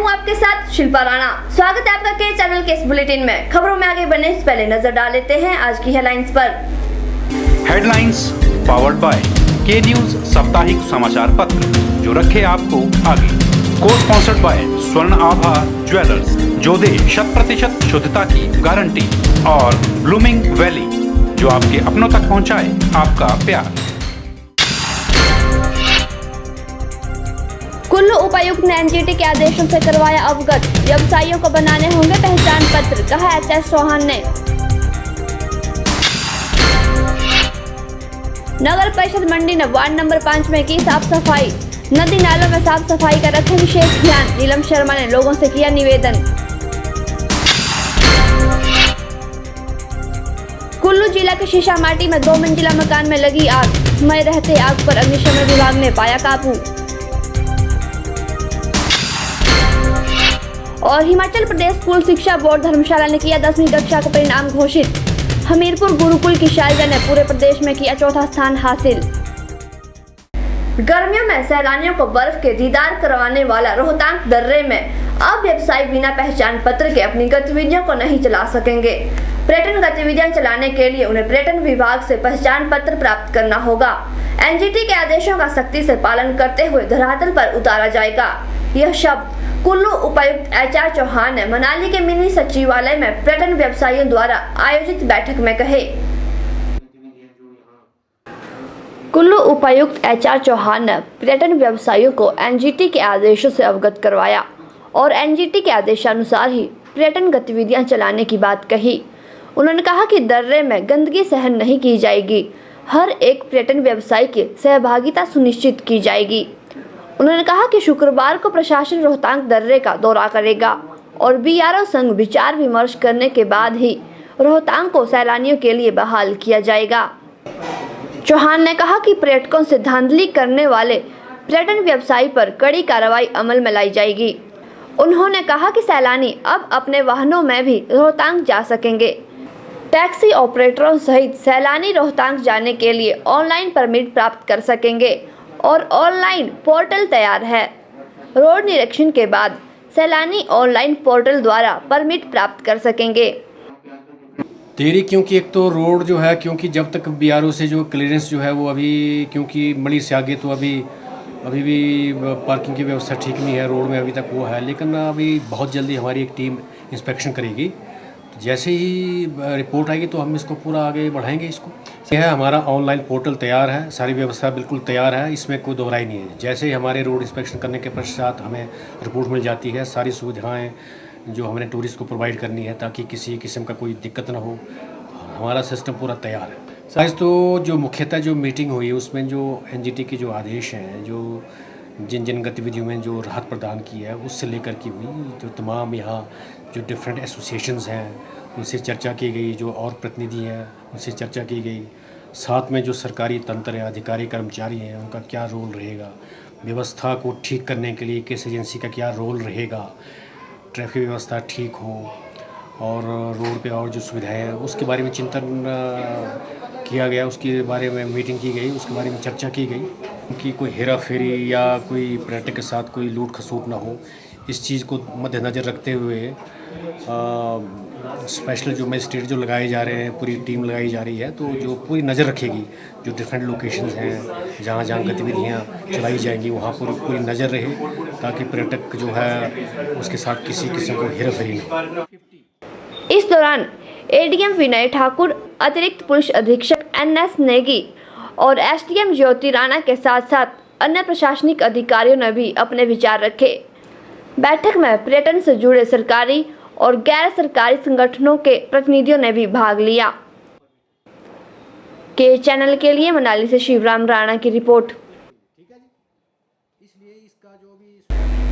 हूं आपके साथ शिल्पा राणा। स्वागत है आपका के चैनल के इस बुलेटिन में। खबरों में आगे बढ़ने से पहले नजर डाल लेते हैं आज की हेडलाइंस पर। हेडलाइंस पावर्ड बाय के न्यूज साप्ताहिक समाचार पत्र, जो रखे आपको आगे। को स्पॉन्सर्ड बाय स्वर्ण आभा ज्वेलर्स, जो दे 100% शुद्धता की गारंटी, और ब्लूमिंग वैली, जो आपके अपनों तक पहुंचाए आपका प्यार। कुल्लू उपायुक्त ने एनजीटी के आदेशों से करवाया अवगत। व्यवसायियों को बनाने होंगे पहचान पत्र, कहा एचएस चौहान ने। नगर परिषद मंडी ने वार्ड नंबर 5 में की साफ सफाई। नदी नालों में साफ सफाई का रखें विशेष ध्यान, नीलम शर्मा ने लोगों से किया निवेदन। कुल्लू जिला के शीशामाटी में 2 मंजिला मकान में लगी आग। समय रहते आग पर अग्निशमन विभाग ने पाया काबू। और हिमाचल प्रदेश स्कूल शिक्षा बोर्ड धर्मशाला ने किया 10वीं कक्षा का परिणाम घोषित। हमीरपुर गुरुकुल की शालिजा ने पूरे प्रदेश में किया 4था स्थान हासिल। गर्मियों में सैलानियों को बर्फ के दीदार करवाने वाला रोहतांग दर्रे में अब व्यवसायी बिना पहचान पत्र के अपनी गतिविधियों को नहीं चला सकेंगे। पर्यटन गतिविधियां चलाने के लिए उन्हें पर्यटन विभाग से पहचान पत्र प्राप्त करना होगा। एनजीटी के आदेशों का सख्ती से पालन करते हुए धरातल पर उतारा जाएगा। यह शब्द कुल्लू उपायुक्त एचआर चौहान ने मनाली के मिनी सचिवालय में पर्यटन व्यवसायियों द्वारा आयोजित बैठक में कहे। कुल्लू उपायुक्त एचआर चौहान ने पर्यटन व्यवसायियों को एनजीटी के आदेशों से अवगत करवाया और एनजीटी के आदेशानुसार ही पर्यटन गतिविधियां चलाने की बात कही। उन्होंने कहा कि दर्रे में गंदगी सहन नहीं की जाएगी। हर एक पर्यटन व्यवसायी की सहभागिता सुनिश्चित की जाएगी। उन्होंने कहा कि शुक्रवार को प्रशासन रोहतांग दर्रे का दौरा करेगा और बीआरओ संग विचार विमर्श करने के बाद ही रोहतांग को सैलानियों के लिए बहाल किया जाएगा। चौहान ने कहा कि पर्यटकों से धांधली करने वाले पर्यटन व्यवसायी पर कड़ी कार्रवाई अमल में लाई जाएगी। उन्होंने कहा कि सैलानी अब अपने वाहनों में भी रोहतांग जा सकेंगे। टैक्सी ऑपरेटरों सहित सैलानी रोहतांग जाने के लिए ऑनलाइन परमिट प्राप्त कर सकेंगे और ऑनलाइन पोर्टल तैयार है। रोड निरीक्षण के बाद सैलानी ऑनलाइन पोर्टल द्वारा परमिट प्राप्त कर सकेंगे। देरी क्योंकि एक तो रोड जो है, क्योंकि जब तक बीआरओ से जो क्लियरेंस जो है वो अभी, क्योंकि मणि से आगे तो अभी भी पार्किंग की व्यवस्था ठीक नहीं है रोड में, अभी तक वो है। लेकिन अभी बहुत जल्दी हमारी एक टीम इंस्पेक्शन करेगी। तो जैसे ही रिपोर्ट आएगी तो हम इसको पूरा आगे बढ़ाएंगे। इसको यह है, हमारा ऑनलाइन पोर्टल तैयार है, सारी व्यवस्था बिल्कुल तैयार है, इसमें कोई दोहराई नहीं है। जैसे ही हमारे रोड इंस्पेक्शन करने के पश्चात हमें रिपोर्ट मिल जाती है, सारी सुविधाएँ जो हमने टूरिस्ट को प्रोवाइड करनी है ताकि किसी किस्म का कोई दिक्कत ना हो, हमारा सिस्टम पूरा तैयार है। साइज तो जो मुख्यतः जो मीटिंग हुई है उसमें जो एनजीटी के जो आदेश हैं, जो जिन जिन गतिविधियों में जो राहत प्रदान की है उससे लेकर की हुई, जो तमाम यहाँ जो डिफरेंट एसोसिएशंस हैं उनसे चर्चा की गई, जो और प्रतिनिधि हैं उनसे चर्चा की गई। साथ में जो सरकारी तंत्र है, अधिकारी कर्मचारी हैं, उनका क्या रोल रहेगा, व्यवस्था को ठीक करने के लिए किस एजेंसी का क्या रोल रहेगा, ट्रैफिक व्यवस्था ठीक हो और रोड पे और जो सुविधाएं हैं उसके बारे में चिंतन किया गया। उसके बारे में मीटिंग की गई, उसके बारे में चर्चा की गई कि कोई हेरा फेरी या कोई पर्यटक के साथ कोई लूट खसूट ना हो। इस चीज़ को मद्देनज़र रखते हुए स्पेशल जो मजिस्ट्रेट जो लगाए जा रहे हैं, पूरी टीम लगाई जा रही है, तो जो पूरी नज़र रखेगी, जो डिफरेंट लोकेशंस हैं जहाँ जहाँ गतिविधियाँ चलाई जाएंगी वहाँ पूरी नज़र रहे ताकि पर्यटक जो है उसके साथ किसी किस्म को हेरा फेरी नहीं। इस दौरान एडीएम विनय ठाकुर, अतिरिक्त पुलिस अधीक्षक एनएस नेगी और एसडीएम ज्योति राणा के साथ साथ अन्य प्रशासनिक अधिकारियों ने भी अपने विचार रखे। बैठक में पर्यटन से जुड़े सरकारी और गैर सरकारी संगठनों के प्रतिनिधियों ने भी भाग लिया। के चैनल के लिए मनाली से शिवराम राणा की रिपोर्ट।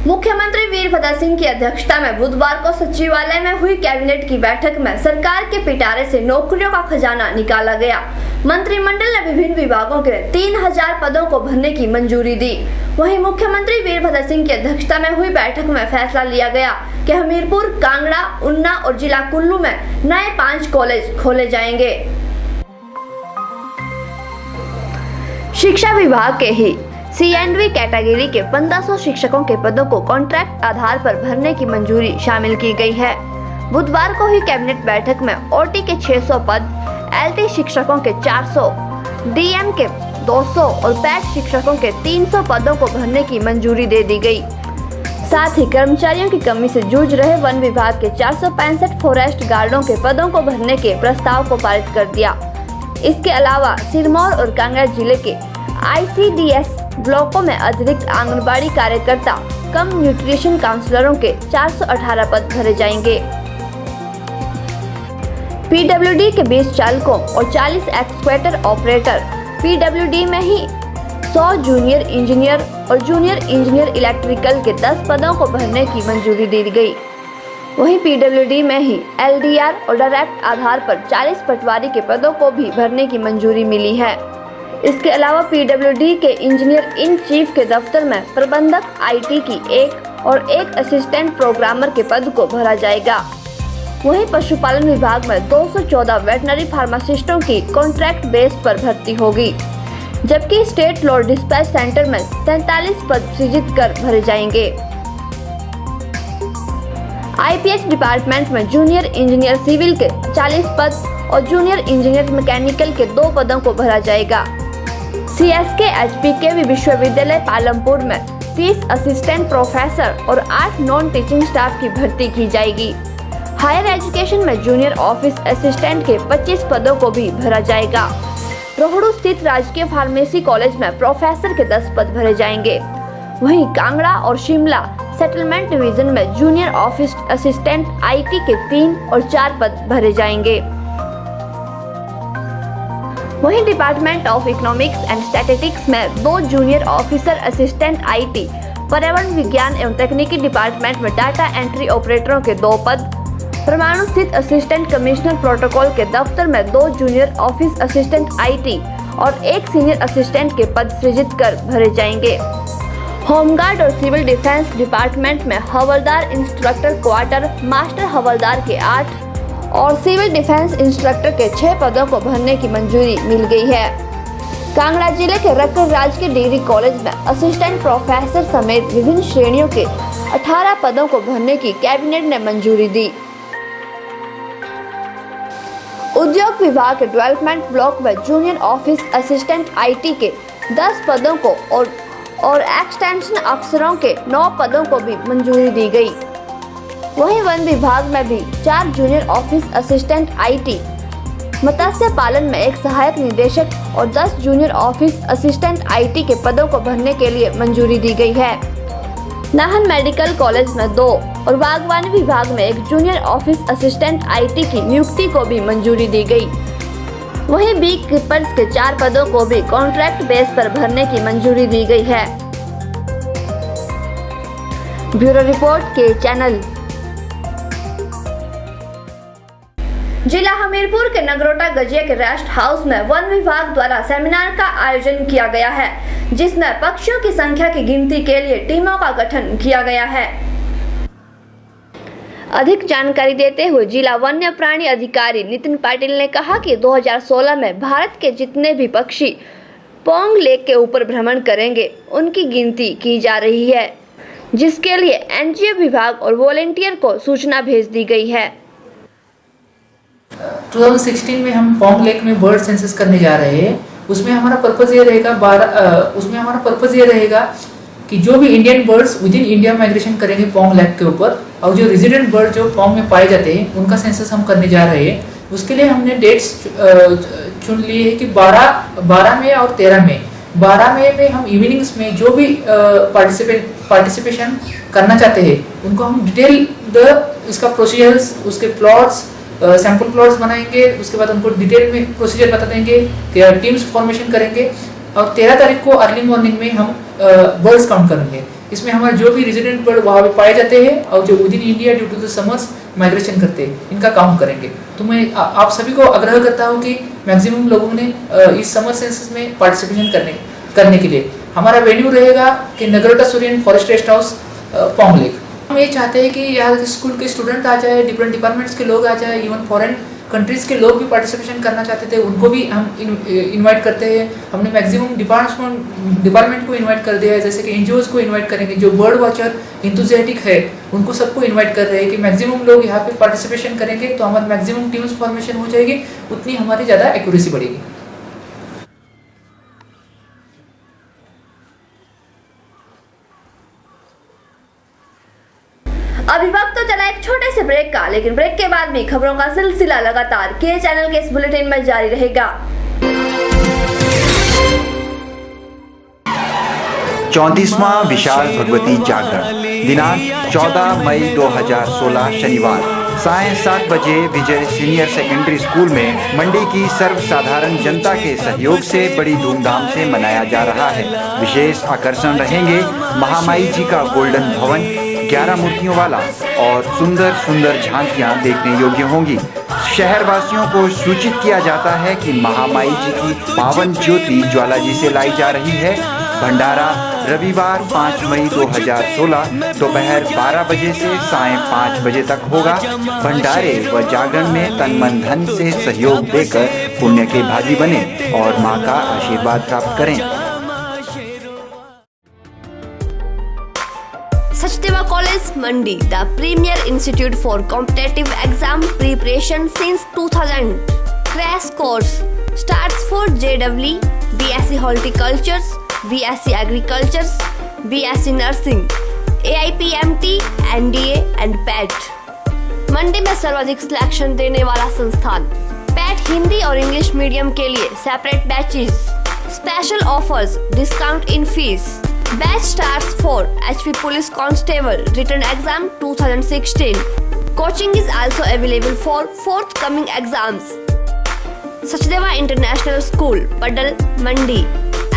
मुख्यमंत्री वीरभद्र सिंह की अध्यक्षता में बुधवार को सचिवालय में हुई कैबिनेट की बैठक में सरकार के पिटारे से नौकरियों का खजाना निकाला गया। मंत्रिमंडल ने विभिन्न विभागों के 3000 पदों को भरने की मंजूरी दी। वहीं मुख्यमंत्री वीरभद्र सिंह की अध्यक्षता में हुई बैठक में फैसला लिया गया कि हमीरपुर, कांगड़ा, उन्ना और जिला कुल्लू में नए 5 कॉलेज खोले जाएंगे। शिक्षा विभाग के ही C&V कैटेगरी के 1500 शिक्षकों के पदों को कॉन्ट्रैक्ट आधार पर भरने की मंजूरी शामिल की गई है। बुधवार को हुई कैबिनेट बैठक में OT के 600 पद, LT शिक्षकों के 400, DM के 200 और PAT शिक्षकों के 300 पदों को भरने की मंजूरी दे दी गई। साथ ही कर्मचारियों की कमी से जूझ रहे वन विभाग के 465 फॉरेस्ट गार्डों के पदों को भरने के प्रस्ताव को पारित कर दिया। इसके अलावा सिरमौर और कांगड़ा जिले के ICDS ब्लॉकों में अतिरिक्त आंगनबाड़ी कार्यकर्ता कम न्यूट्रिशन काउंसलरों के 418 पद भरे जाएंगे। PWD के 20 चालकों और 40 एक्सक्वेटर ऑपरेटर, PWD में ही 100 जूनियर इंजीनियर और जूनियर इंजीनियर इलेक्ट्रिकल के 10 पदों को भरने की मंजूरी दी गई। वहीं PWD में ही LDR और डायरेक्ट आधार पर 40 पटवारी के पदों को भी भरने की मंजूरी मिली है। इसके अलावा PWD के इंजीनियर इन चीफ के दफ्तर में प्रबंधक IT की 1 और 1 असिस्टेंट प्रोग्रामर के पद को भरा जाएगा। वहीं पशुपालन विभाग में 214 वेटनरी फार्मासिस्टों की कॉन्ट्रैक्ट बेस पर भर्ती होगी, जबकि स्टेट लॉ डिस्पैच सेंटर में 43 पद सृजित कर भरे जाएंगे। IPH डिपार्टमेंट में जूनियर इंजीनियर सिविल के 40 पद और जूनियर इंजीनियर मैकेनिकल के 2 पदों को भरा जाएगा। CSK HPKV विश्वविद्यालय पालमपुर में 30 असिस्टेंट प्रोफेसर और 8 नॉन टीचिंग स्टाफ की भर्ती की जाएगी। हायर एजुकेशन में जूनियर ऑफिस असिस्टेंट के 25 पदों को भी भरा जाएगा। रोहड़ू स्थित राजकीय फार्मेसी कॉलेज में प्रोफेसर के 10 पद भरे जाएंगे। वहीं कांगड़ा और शिमला सेटलमेंट डिवीजन में जूनियर ऑफिस असिस्टेंट IT के 3 और 4 पद भरे जाएंगे। वहीं department of economics and statistics में 2 जूनियर ऑफिसर असिस्टेंट IT, पर्यावरण विज्ञान एवं तकनीकी डिपार्टमेंट में डाटा एंट्री ऑपरेटरों के 2 पद, परमाणु स्थित असिस्टेंट कमिश्नर प्रोटोकॉल के दफ्तर में 2 जूनियर ऑफिस असिस्टेंट IT और 1 सीनियर असिस्टेंट के पद सृजित कर भरे जाएंगे। होमगार्ड और सिविल डिफेंस डिपार्टमेंट में हवलदार इंस्ट्रक्टर क्वार्टर मास्टर हवलदार के 8 और सिविल डिफेंस इंस्ट्रक्टर के 6 पदों को भरने की मंजूरी मिल गई है। कांगड़ा जिले के रक्कर राजकीय डिग्री कॉलेज में असिस्टेंट प्रोफेसर समेत विभिन्न श्रेणियों के 18 पदों को भरने की कैबिनेट ने मंजूरी दी। उद्योग विभाग के डेवलपमेंट ब्लॉक में जूनियर ऑफिस असिस्टेंट IT के 10 पदों को और एक्सटेंशन अफसरों के 9 पदों को भी मंजूरी दी गई। वहीं वन विभाग में भी 4 जूनियर ऑफिस असिस्टेंट IT, मत्स्य पालन में 1 सहायक निदेशक और 10 जूनियर ऑफिस असिस्टेंट IT के पदों को भरने के लिए मंजूरी दी गई है। नाहन मेडिकल कॉलेज में 2 और बागवानी विभाग में 1 जूनियर ऑफिस असिस्टेंट IT की नियुक्ति को भी मंजूरी दी गई। वहीं बी कीपर्स के 4 पदों को भी कॉन्ट्रैक्ट बेस पर भरने की मंजूरी दी गई है। ब्यूरो रिपोर्ट के चैनल। जिला हमीरपुर के नगरोटा गजिया के रेस्ट हाउस में वन विभाग द्वारा सेमिनार का आयोजन किया गया है, जिसमें पक्षियों की संख्या की गिनती के लिए टीमों का गठन किया गया है। अधिक जानकारी देते हुए जिला वन्य प्राणी अधिकारी नितिन पाटिल ने कहा कि 2016 में भारत के जितने भी पक्षी पोंग लेक के ऊपर भ्रमण करेंगे उनकी गिनती की जा रही है, जिसके लिए NGO विभाग और वॉलेंटियर को सूचना भेज दी गई है। 2016 में हम पोंग लेक में बर्ड सेंसस करने जा रहे हैं। उसमें हमारा पर्पस ये रहेगा कि जो भी Indian birds with in India migration करेंगे पोंग लेक के ऊपर, और जो रेजिडेंट बर्ड जो पोंग में पाए जाते हैं उनका सेंसस हम करने जा रहे हैं। उसके लिए हमने डेट्स चुन लिए हैं कि 12 मई और 13 मई। 12 मई में हम इवनिंग्स में जो भी पार्टिसिपेशन करना चाहते हैं उनको हम डिटेल इसका प्रोसीजर्स, उसके प्लॉट्स, सैंपल प्लॉट्स बनाएंगे। उसके बाद उनको डिटेल में प्रोसीजर बता देंगे, टीम्स फॉर्मेशन करेंगे और 13 तारीख को अर्ली मॉर्निंग में हम बर्ड्स काउंट करेंगे। इसमें हमारे जो भी रेजिडेंट बर्ड वहाँ पे पाए जाते हैं और जो within India due to the summers migration करते हैं, इनका काउंट करेंगे। तो मैं आप सभी को आग्रह करता हूँ कि मैक्सिमम लोगों ने इस समर सेंसस में पार्टिसिपेशन करने के लिए हमारा वेन्यू रहेगा कि Nagrota Suryan forest rest house Pong lake. हम ये चाहते हैं कि यहाँ स्कूल के स्टूडेंट आ जाए, डिफरेंट डिपार्टमेंट्स के लोग आ जाए, इवन फॉरेन कंट्रीज़ के लोग भी पार्टिसिपेशन करना चाहते थे, उनको भी हम इनवाइट करते हैं। हमने मैक्सिमम डिपार्टमेंट को इनवाइट कर दिया है, जैसे कि NGOs को इनवाइट करेंगे, जो बर्ड वॉचर इंथुजियाटिक है उनको सबको इनवाइट कर रहे हैं कि मैक्सिमम लोग यहाँ पे पार्टिसिपेशन करेंगे तो हमारी मैक्सिमम टीम्स फॉर्मेशन हो जाएगी, उतनी हमारी ज़्यादा एक्यूरेसी बढ़ेगी। अभी वक्त तो चला एक छोटे से ब्रेक का, लेकिन ब्रेक के बाद भी खबरों का सिलसिला लगातार के चैनल के इस बुलेटिन में जारी रहेगा। 34वां विशाल भगवती जागरण दिनांक 14 मई 2016 शनिवार सायं 7 बजे विजय सीनियर सेकेंडरी स्कूल में मंडी की सर्वसाधारण जनता के सहयोग से बड़ी धूमधाम से मनाया जा रहा है। विशेष आकर्षण रहेंगे महामाई जी का गोल्डन भवन, 11 मूर्तियों वाला और सुंदर सुंदर झांकियां देखने योग्य होंगी। शहरवासियों को सूचित किया जाता है कि महामाई जी की पावन ज्योति ज्वाला जी से लाई जा रही है। भंडारा रविवार 5 मई 2016 दोपहर 12 बजे से सायं 5 बजे तक होगा। भंडारे व जागरण में तन मन धन से सहयोग देकर पुण्य के भागी बने और मां का आशीर्वाद प्राप्त करें। Sachdeva College, Mandi, the premier institute for competitive exam preparation since 2000. Crash course starts for JEE, BSc Horticulture, BSc Agriculture, BSc Nursing, AIPMT, NDA and PET. मंडी में सर्वाधिक सिलेक्शन देने वाला संस्थान। PET हिंदी और इंग्लिश मीडियम के लिए separate batches. Special offers, discount in fees. Batch starts for HP Police Constable Written Exam 2016. Coaching is also available for forthcoming exams. Sachdeva International School, Padal, Mandi.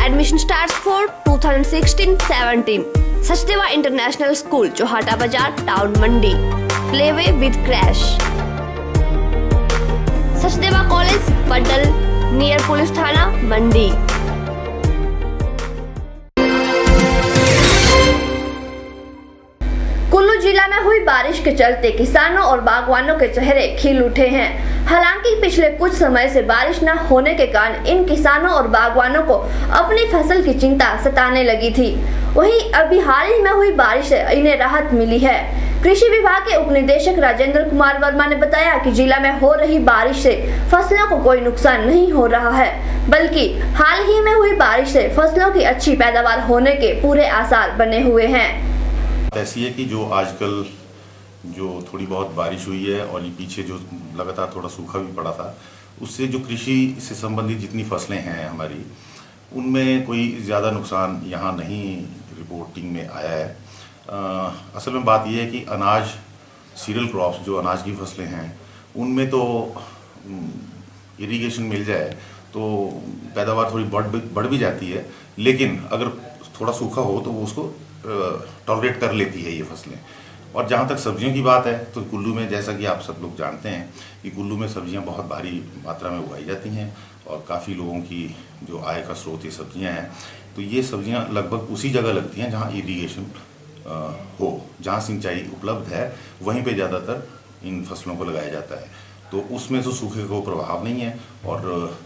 Admission starts for 2016-17. Sachdeva International School, Johata Bazar, Town, Mandi. Playway with crash. Sachdeva College, Padal, near Police Thana, Mandi. Kullu जिला में हुई बारिश के चलते किसानों और बागवानों के चेहरे खिल उठे हैं। हालांकि पिछले कुछ समय से बारिश न होने के कारण इन किसानों और बागवानों को अपनी फसल की चिंता सताने लगी थी। वहीं अभी हाल ही में हुई बारिश से इन्हें राहत मिली है। कृषि विभाग के उप निदेशक राजेंद्र कुमार वर्मा ने बताया कि जिला में हो रही बारिश से फसलों को कोई नुकसान नहीं हो रहा है, बल्कि हाल ही में हुई बारिश से फसलों की अच्छी पैदावार होने के पूरे आसार बने हुए हैं। ऐसी है कि जो आजकल जो थोड़ी बहुत बारिश हुई है और ये पीछे जो लगातार थोड़ा सूखा भी पड़ा था, उससे जो कृषि से संबंधित जितनी फसलें हैं हमारी, उनमें कोई ज़्यादा नुकसान यहाँ नहीं रिपोर्टिंग में आया है। असल में बात यह है कि अनाज, सीरियल क्रॉप्स, जो अनाज की फसलें हैं, उनमें तो इरिगेशन मिल जाए तो पैदावार थोड़ी बढ़ भी जाती है, लेकिन अगर थोड़ा सूखा हो तो वो उसको टॉलरेट कर लेती है ये फसलें। और जहाँ तक सब्जियों की बात है तो कुल्लू में, जैसा कि आप सब लोग जानते हैं कि कुल्लू में सब्जियाँ बहुत भारी मात्रा में उगाई जाती हैं और काफ़ी लोगों की जो आय का स्रोत ये सब्जियाँ हैं। तो ये सब्जियाँ लगभग उसी जगह लगती हैं जहाँ इरिगेशन हो, जहाँ सिंचाई उपलब्ध है, वहीं पे ज़्यादातर इन फसलों को लगाया जाता है। तो उसमें तो सूखे का प्रभाव नहीं है और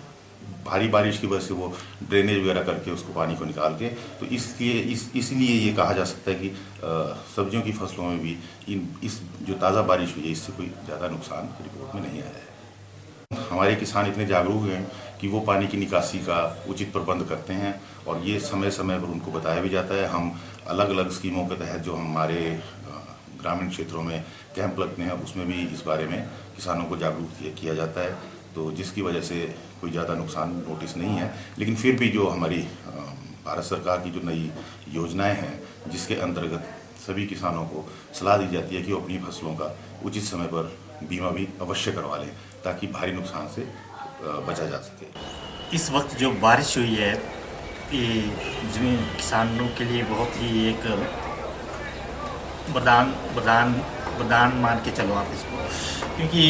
भारी बारिश की वजह से वो ड्रेनेज वगैरह करके उसको पानी को निकाल के, तो इसलिए ये कहा जा सकता है कि सब्जियों की फसलों में भी इस जो ताज़ा बारिश हुई है इससे कोई ज़्यादा नुकसान रिपोर्ट में नहीं आया है। हमारे किसान इतने जागरूक हैं कि वो पानी की निकासी का उचित प्रबंध करते हैं और ये समय समय पर उनको बताया भी जाता है। हम अलग अलग स्कीमों के तहत जो हमारे ग्रामीण क्षेत्रों में कैंप लगते हैं उसमें भी इस बारे में किसानों को जागरूक किया जाता है, तो जिसकी वजह से कोई ज़्यादा नुकसान नोटिस नहीं है। लेकिन फिर भी जो हमारी भारत सरकार की जो नई योजनाएं हैं, जिसके अंतर्गत सभी किसानों को सलाह दी जाती है कि वो अपनी फसलों का उचित समय पर बीमा भी अवश्य करवा लें ताकि भारी नुकसान से बचा जा सके। इस वक्त जो बारिश हुई है ये जमीन किसानों के लिए बहुत ही एक वरदान मान के चलो आप इसको, क्योंकि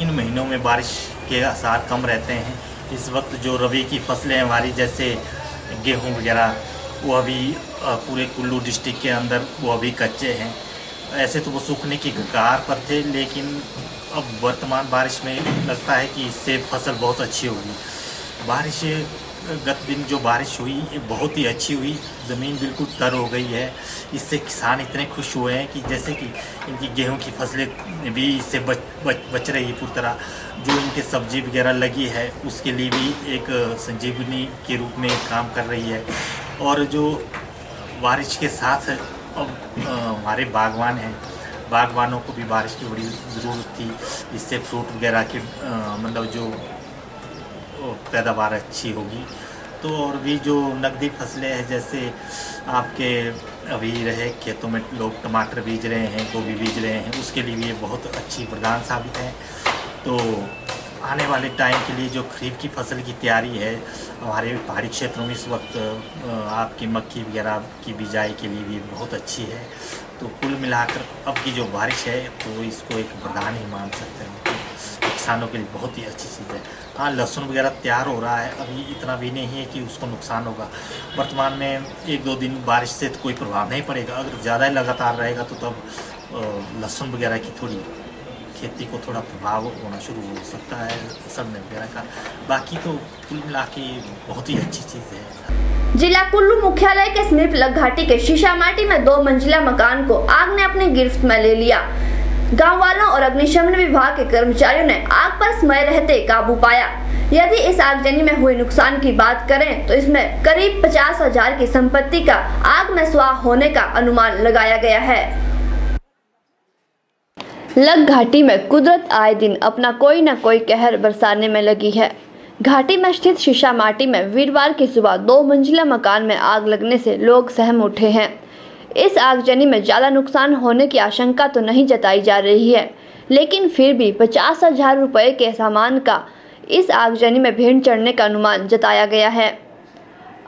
इन महीनों में बारिश के आसार कम रहते हैं। इस वक्त जो रबी की फसलें हमारी जैसे गेहूं वगैरह वो अभी पूरे कुल्लू डिस्ट्रिक्ट के अंदर वो अभी कच्चे हैं ऐसे तो वो सूखने की कगार पर थे, लेकिन अब वर्तमान बारिश में लगता है कि इससे फसल बहुत अच्छी होगी। बारिश गत दिन जो बारिश हुई ये बहुत ही अच्छी हुई, ज़मीन बिल्कुल तर हो गई है। इससे किसान इतने खुश हुए हैं कि जैसे कि इनकी गेहूं की फसलें भी इससे बच रही है पूरी तरह। जो इनके सब्जी वगैरह लगी है उसके लिए भी एक संजीवनी के रूप में काम कर रही है। और जो बारिश के साथ अब हमारे बागवान हैं, बागवानों को भी बारिश की बड़ी ज़रूरत थी। इससे फ्रूट वगैरह की मतलब जो पैदावार अच्छी होगी। तो और भी जो नकदी फसलें हैं, जैसे आपके अभी रहे खेतों में लोग टमाटर बीज रहे हैं, गोभी बीज रहे हैं, उसके लिए भी ये बहुत अच्छी वरदान साबित है। तो आने वाले टाइम के लिए जो खरीफ की फसल की तैयारी है हमारे पहाड़ी क्षेत्रों में इस वक्त आपकी मक्की वगैरह की बिजाई के लिए भी बहुत अच्छी है। तो कुल मिलाकर अब की जो बारिश है तो इसको एक वरदान ही मान सकते हैं, किसानों के लिए बहुत ही अच्छी चीज़ है। हाँ, लहसुन वगैरह तैयार हो रहा है, अभी इतना भी नहीं है कि उसको नुकसान होगा। वर्तमान में 1-2 दिन बारिश से तो कोई प्रभाव नहीं पड़ेगा। अगर ज़्यादा लगातार रहेगा तो तब लहसुन वगैरह की थोड़ी खेती को थोड़ा प्रभाव होना शुरू हो सकता है, सड़ने वगैरह का। बाकी तो कुल मिला के बहुत ही अच्छी चीज़ है। जिला कुल्लू मुख्यालय के समीप लखघाटी के शीशामाटी में 2 मंजिला मकान को आग ने अपनी गिरफ्त में ले लिया। गांव वालों और अग्निशमन विभाग के कर्मचारियों ने आग पर समय रहते काबू पाया। यदि इस आगजनी में हुए नुकसान की बात करें तो इसमें करीब 50,000 की संपत्ति का आग में स्वाह होने का अनुमान लगाया गया है। लखघाटी में कुदरत आए दिन अपना कोई न कोई कहर बरसाने में लगी है। घाटी में स्थित शीशामाटी में वीरवार की सुबह 2 मंजिला मकान में आग लगने से लोग सहम उठे हैं। इस आगजनी में ज़्यादा नुकसान होने की आशंका तो नहीं जताई जा रही है, लेकिन फिर भी 50,000 रुपये के सामान का इस आगजनी में भेंट चढ़ने का अनुमान जताया गया है।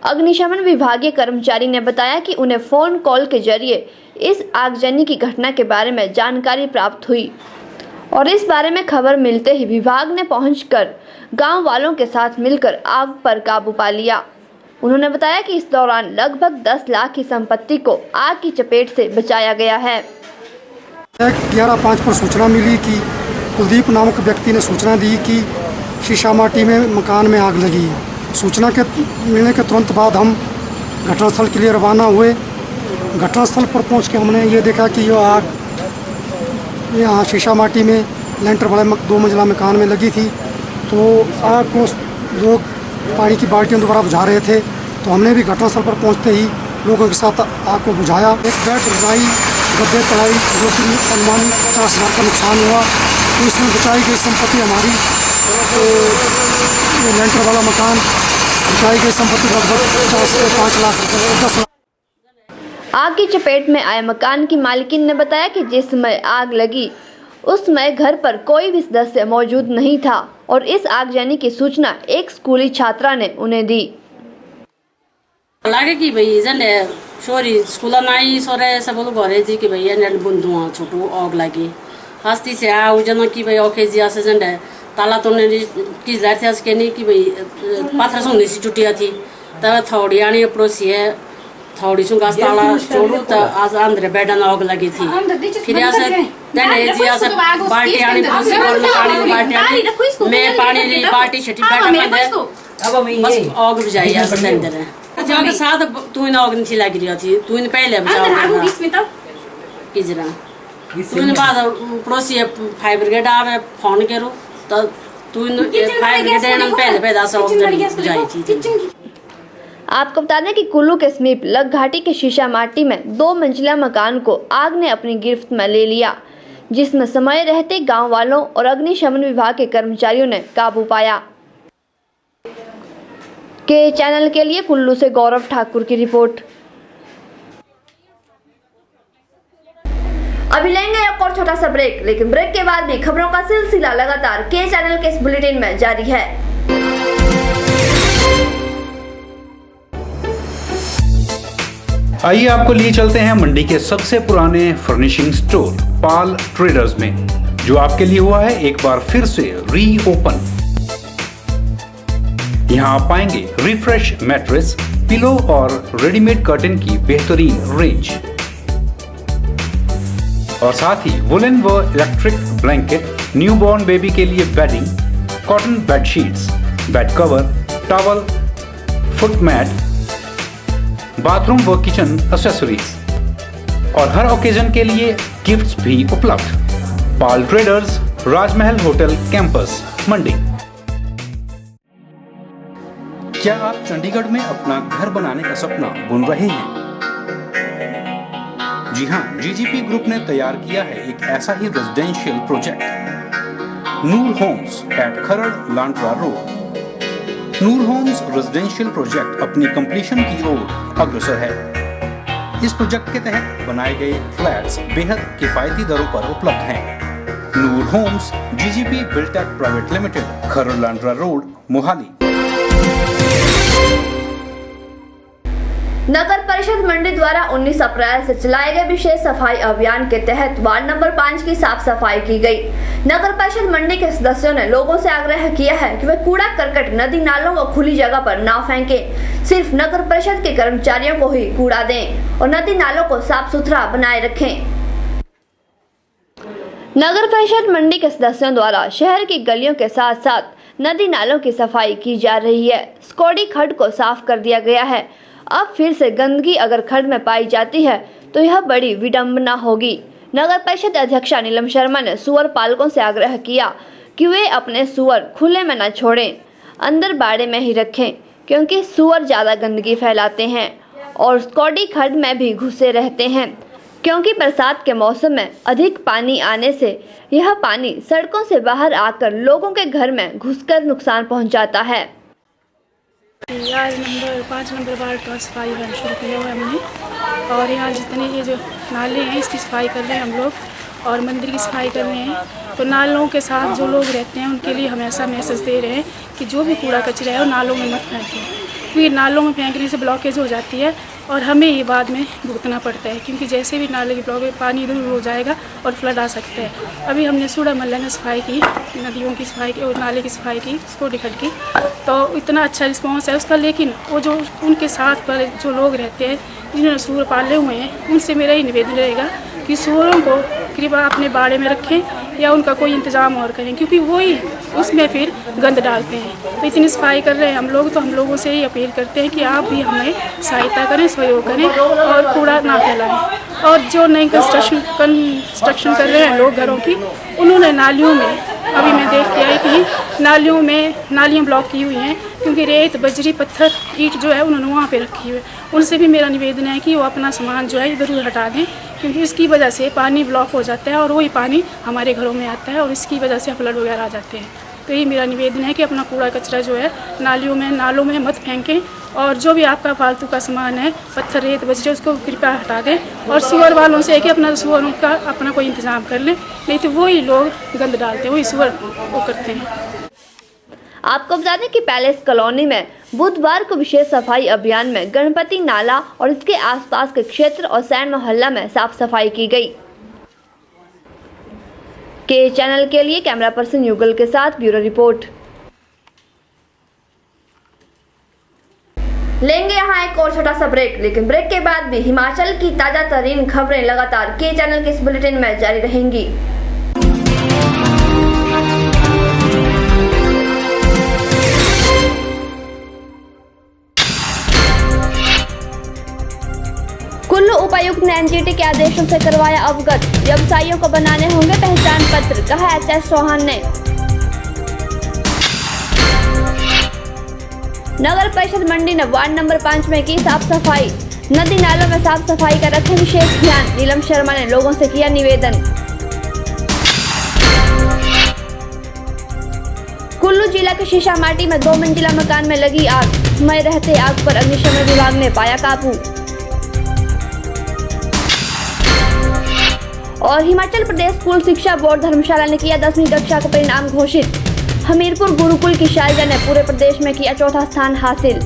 अग्निशमन विभागीय कर्मचारी ने बताया कि उन्हें फ़ोन कॉल के जरिए इस आगजनी की घटना के बारे में जानकारी प्राप्त हुई और इस बारे में खबर मिलते ही विभाग ने पहुंचकर गांव वालों के साथ मिलकर आग पर काबू पा लिया। उन्होंने बताया कि इस दौरान लगभग 10 लाख की संपत्ति को आग की चपेट से बचाया गया है। 11:05 पर सूचना मिली कि कुलदीप नामक व्यक्ति ने सूचना दी कि शीशामाटी में मकान में आग लगी है। सूचना के मिलने के तुरंत बाद हम घटनास्थल के लिए रवाना हुए। घटनास्थल पर पहुंच के हमने ये देखा कि यह आग यहाँ शीशामाटी में लेंटर वाले 2 मंजिला मकान में लगी थी। तो आग को लोग पानी की बाल्टियों द्वारा बुझा रहे थे, तो हमने भी घटनास्थल पर पहुंचते ही लोगों के साथ आग को बुझाया। एक बेड, रजाई, गद्दे, कढ़ाई जो कि अनुमानित 50,000 का नुकसान हुआ। तो इसमें बचाई गई संपत्ति हमारी, तो ये लेंटर वाला मकान बचाई गई संपत्ति लगभग 50 से 5 लाख रुपये 10 लाख। आग की चपेट में आए मकान की मालकिन ने बताया कि जिस समय आग लगी उस समय घर पर कोई भी सदस्य मौजूद नहीं था और इस आगजनी की सूचना एक स्कूली छात्रा ने उन्हें दी। लागे कि भाई जने सोरी स्कूल नाई सोरे सब लोग घरे जी कि भाई ने बंधुआ छोटू आग लगी हस्ती से आ जन कि भाई ओके जी आसे जने ताला तो ने किस लाथे आज के नहीं कि भाई पाथर सुनने सी छुट्टियां थी तब थोड़ी आनी पड़ोसी है थोड़ी सु गास ताला छोड़ू तो आज अंदर बेडन आग लगी थी। फिर ऐसे तने जी ऐसे बाल्टी आनी पड़ोसी और पानी बाल्टी आनी मैं पानी ली बाल्टी छठी बैठा में बस आग बुझाई ऐसे अंदर है साथ तू इन आग नहीं लग रही थी तू इन पहले बुझा किजरा तू इन बाद पड़ोसी फायर ब्रिगेड आवे फोन करो तो तू इन फायर ब्रिगेड पहले पैदा से आग बुझाई थी। आपको बता दें कि कुल्लू के समीप लखघाटी के शीशामाटी में 2 मंजिला मकान को आग ने अपनी गिरफ्त में ले लिया, जिसमें समय रहते गांव वालों और अग्निशमन विभाग के कर्मचारियों ने काबू पाया। के चैनल के लिए कुल्लू से गौरव ठाकुर की रिपोर्ट। अभी लेंगे एक और छोटा सा ब्रेक, लेकिन ब्रेक के बाद भी खबरों का सिलसिला लगातार के चैनल के इस बुलेटिन में जारी है। आइए आपको लिए चलते हैं मंडी के सबसे पुराने फर्निशिंग स्टोर पाल ट्रेडर्स में, जो आपके लिए हुआ है एक बार फिर से रीओपन। यहाँ आप पाएंगे रिफ्रेश मैट्रेस, पिलो और रेडीमेड कर्टन की बेहतरीन रेंज और साथ ही वुलन व इलेक्ट्रिक ब्लैंकेट, न्यूबॉर्न बेबी के लिए bedding, cotton bedsheets, bed cover, towel, foot mat, bathroom व किचन एक्सेसरीज और हर ओकेजन के लिए गिफ्ट्स भी उपलब्ध। Pal traders, Rajmahal hotel campus, Mandi. क्या आप चंडीगढ़ में अपना घर बनाने का सपना बुन रहे हैं? जी हां, जीजीपी ग्रुप ने तैयार किया है एक ऐसा ही रेजिडेंशियल प्रोजेक्ट, नूर होम्स एट खरड़ लांट्रा रोड। नूर होम्स रेजिडेंशियल प्रोजेक्ट अपनी कंप्लीशन की ओर अग्रसर है। इस प्रोजेक्ट के तहत बनाए गए फ्लैट्स बेहद किफायती दरों पर उपलब्ध हैं। Noor homes, GGP Biltech private limited, Kharar Landran road, Mohali. नगर परिषद मंडी द्वारा 19 अप्रैल से चलाए गए विशेष सफाई अभियान के तहत वार्ड नंबर 5 की साफ सफाई की गई। नगर परिषद मंडी के सदस्यों ने लोगों से आग्रह किया है कि वे कूड़ा करकट नदी नालों व खुली जगह पर न फेंकें। सिर्फ नगर परिषद के कर्मचारियों को ही कूड़ा दें और नदी नालों को साफ सुथरा बनाए रखें। नगर परिषद मंडी के सदस्यों द्वारा शहर की गलियों के साथ साथ नदी नालों की सफाई की जा रही है। स्कोडी खड्ड को साफ कर दिया गया है। अब फिर से गंदगी अगर खड्ड में पाई जाती है तो यह बड़ी विडंबना होगी। नगर परिषद अध्यक्षा नीलम शर्मा ने सुअर पालकों से आग्रह किया कि वे अपने सुअर खुले में न छोड़ें, अंदर बाड़े में ही रखें, क्योंकि सुअर ज़्यादा गंदगी फैलाते हैं और स्कोडी खड्ड में भी घुसे रहते हैं। क्योंकि बरसात के मौसम में अधिक पानी आने से यह पानी सड़कों से बाहर आकर लोगों के घर में घुसकर नुकसान पहुंचाता है। आज 5 नंबर वार्ड का सफाई अभियान शुरू किया हुआ है हमने, और यहाँ जितने ये जो नाले हैं इसकी सफाई कर रहे हैं हम लोग, और मंदिर की सफाई कर रहे हैं। तो नालों के साथ जो लोग रहते हैं उनके लिए हम ऐसा मैसेज दे रहे हैं कि जो भी कूड़ा कचरा है वो नालों में मत फेंकें, क्योंकि नालों में फेंकने से ब्लॉकेज हो जाती है और हमें ये बाद में भुगतना पड़ता है, क्योंकि जैसे भी नाले की ब्लॉकेज पानी इधर हो जाएगा और फ्लड आ सकता है। अभी हमने सूड़ा मोहल्ला में सफाई की, नदियों की सफाई की और नाले की सफाई की, स्कोडी खड्ड की, तो इतना अच्छा रिस्पॉन्स है उसका। लेकिन वो जो उनके साथ पर जो लोग रहते हैं जिन्होंने सूअर पाले हुए हैं, उनसे मेरा ही निवेदन रहेगा कि सूअरों को कृपया अपने बाड़े में रखें या उनका कोई इंतज़ाम और करें, क्योंकि वही उसमें फिर गंद डालते हैं। तो इतनी सफाई कर रहे हैं हम लोग, तो हम लोगों से ही अपील करते हैं कि आप भी हमें सहायता करें, सहयोग करें और कूड़ा ना फैलाएं। और जो नई कंस्ट्रक्शन कर रहे हैं लोग घरों की, उन्होंने नालियों में, अभी मैं देख के आई कि नालियाँ ब्लॉक की हुई हैं, क्योंकि रेत, बजरी, पत्थर, ईंट जो है उन्होंने वहाँ पे रखी हुई है। उनसे भी मेरा निवेदन है कि वो अपना सामान जो है इधर उधर हटा दें, क्योंकि इसकी वजह से पानी ब्लॉक हो जाता है और वही पानी हमारे घरों में आता है और इसकी वजह से फ्लड वगैरह आ जाते हैं। तो यही मेरा निवेदन है कि अपना कूड़ा कचरा जो है नालों में मत फेंकें, और जो भी आपका फालतू का सामान है, पत्थर, रेत, बजरे, उसको कृपया हटा दें। और सूअर वालों से है कि अपना सूअरों का अपना कोई इंतज़ाम कर लें, नहीं तो वही लोग गंद डालते हैं, वही सूअर वो करते हैं। आपको बता दें कि पैलेस कॉलोनी में बुधवार को विशेष सफाई अभियान में गणपति नाला और इसके आसपास के क्षेत्र और सैन मोहल्ला में साफ सफाई की गई। के चैनल के लिए कैमरा पर्सन युगल के साथ ब्यूरो रिपोर्ट। लेंगे यहाँ एक और छोटा सा ब्रेक, लेकिन ब्रेक के बाद भी हिमाचल की ताजा तरीन खबरें लगातार के चैनल के इस बुलेटिन में जारी रहेंगी। कुल्लू उपायुक्त ने एनजीटी के आदेशों से करवाया अवगत, व्यवसायियों को बनाने होंगे पहचान पत्र, कहा एचएस चौहान ने। नगर परिषद मंडी ने वार्ड नंबर 5 में की साफ सफाई, नदी नालों में साफ सफाई का रखें विशेष ध्यान, नीलम शर्मा ने लोगों से किया निवेदन। कुल्लू जिला के शीशा माटी में 2 मंजिला मकान में लगी आग, समय रहते आग पर अग्निशमन विभाग ने पाया काबू। और हिमाचल प्रदेश स्कूल शिक्षा बोर्ड धर्मशाला ने किया 10वीं कक्षा का परिणाम घोषित, हमीरपुर गुरुकुल की शायजा ने पूरे प्रदेश में किया 4था स्थान हासिल।